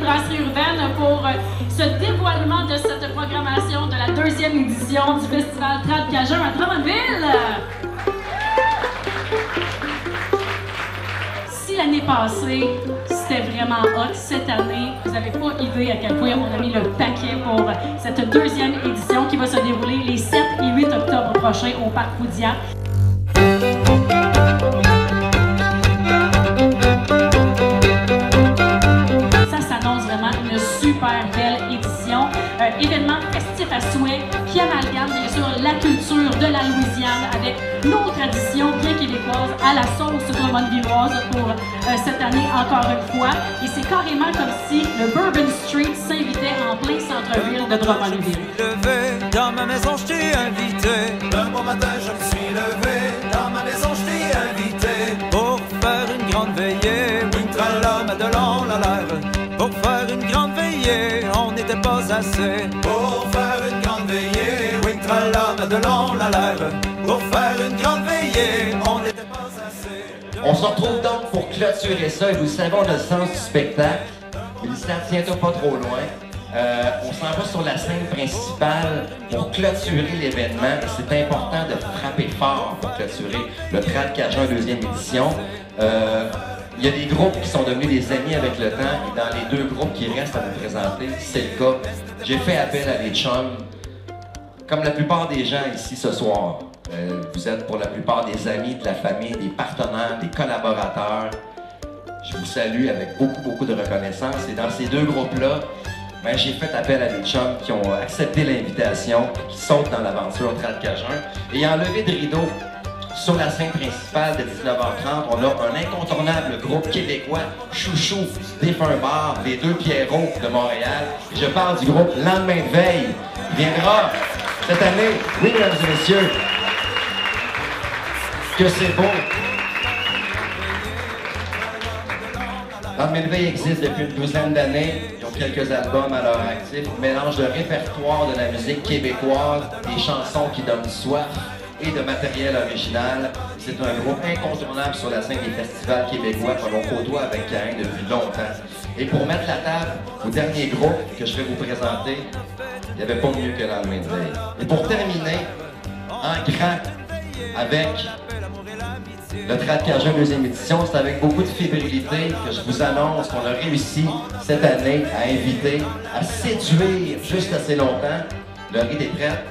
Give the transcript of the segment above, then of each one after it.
Brasserie Urbaine pour ce dévoilement de cette programmation de la deuxième édition du Festival Trad Cajun à Drummondville. Si l'année passée, c'était vraiment hot, cette année, vous n'avez pas idée à quel point on a mis le paquet pour cette deuxième édition qui va se dérouler les 7 et 8 octobre prochains au Parc Poudia. Ça s'annonce vraiment une super belle édition. Événement festif à souhait qui amalgame bien sûr la culture de la Louisiane avec nos traditions bien québécoises à la sauce drummondvilloise pour cette année encore une fois. Et c'est carrément comme si le Bourbon Street s'invitait en plein centre-ville de Drummondville. Je me suis levé, dans ma maison je t'ai invité. Un bon matin je me suis levé, dans ma maison je t'ai invité. Pour faire une grande veillée, oui tralala, madelon la lèvre. Pour faire une grande veillée, on n'était pas assez. Pour faire une grande veillée, oui tralala, madelon la lèvre. Pour faire une grande veillée, on n'était pas assez. On se retrouve donc pour clôturer ça et vous savez, on a le sens du spectacle. Mélissa, tiens-toi pas trop loin. On s'en va sur la scène principale pour clôturer l'événement. C'est important de frapper fort pour clôturer le Trad Cajun deuxième édition. Il y a des groupes qui sont devenus des amis avec le temps et dans les deux groupes qui restent à vous présenter, c'est le cas. J'ai fait appel à des chums, comme la plupart des gens ici ce soir. Vous êtes pour la plupart des amis, de la famille, des partenaires, des collaborateurs. Je vous salue avec beaucoup de reconnaissance. Et dans ces deux groupes-là, ben, j'ai fait appel à des chums qui ont accepté l'invitation, qui sautent dans l'aventure Trad Cajun. Et en levée de rideau, sur la scène principale de 19h30, on a un incontournable groupe québécois, chouchou, défunt bar, les deux Pierrots de Montréal. Je parle du groupe Lendemain de veille. Il viendra cette année, oui mesdames et messieurs, que c'est beau. Lendemain de veille existe depuis une douzaine d'années. Ils ont quelques albums à leur actif. Mélange de répertoire de la musique québécoise, des chansons qui donnent soif et de matériel original. C'est un groupe incontournable sur la scène des festivals québécois que l'on côtoie avec Caïn depuis longtemps. Et pour mettre la table au dernier groupe que je vais vous présenter, il n'y avait pas mieux que Lendemain de veille. Et pour terminer, en grand, avec le Trad Cajun deuxième édition, c'est avec beaucoup de fébrilité que je vous annonce qu'on a réussi cette année à inviter, à séduire juste assez longtemps. Laurie, t'es prête?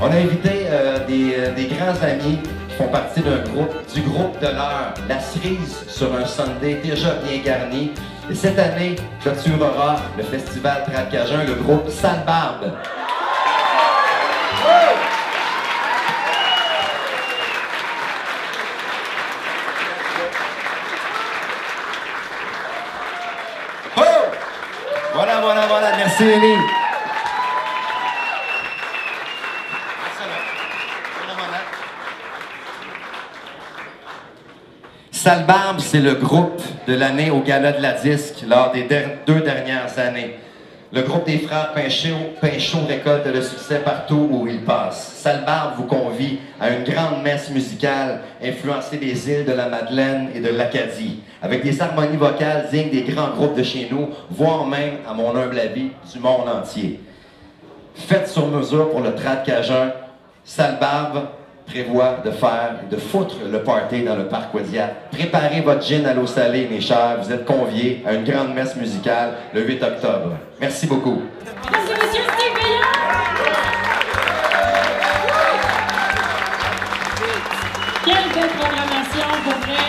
On a invité des grands amis qui font partie du groupe de l'heure, la cerise sur un Sunday déjà bien garni. Et cette année, clôturera le festival Trad Cajun, le groupe Sale Barbe. Voilà, merci Élie. Sale Barbe, c'est le groupe de l'année au Gala de la Disque lors des deux dernières années. Le groupe des frères Pinchot récolte le succès partout où il passe. Sale Barbe vous convie à une grande messe musicale influencée des îles de la Madeleine et de l'Acadie, avec des harmonies vocales dignes des grands groupes de chez nous, voire même, à mon humble avis, du monde entier. Faites sur mesure pour le Trad Cajun, Sale Barbe prévoit de foutre le party dans le Parc Poudia. Préparez votre gin à l'eau salée, mes chers. Vous êtes conviés à une grande messe musicale le 8 octobre. Merci beaucoup. Merci, monsieur Steve Veillard. Quelle belle programmation, pour vrai.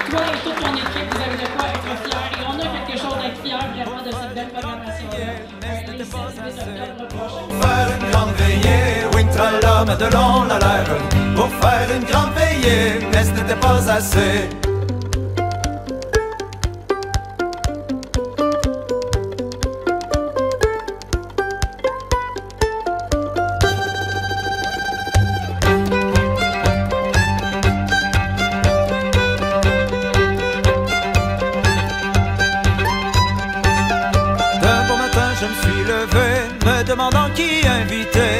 Toi et toute ton équipe, vous avez de quoi être fiers. Et on a quelque chose d'être fiers vraiment de cette belle programmation les 6 octobre prochain. Pour faire une grande veillée, oui tralala, madelon la lèvre. Pour faire une grande veillée, mais ce n'était pas assez. Je me suis levé, me demandant qui inviter.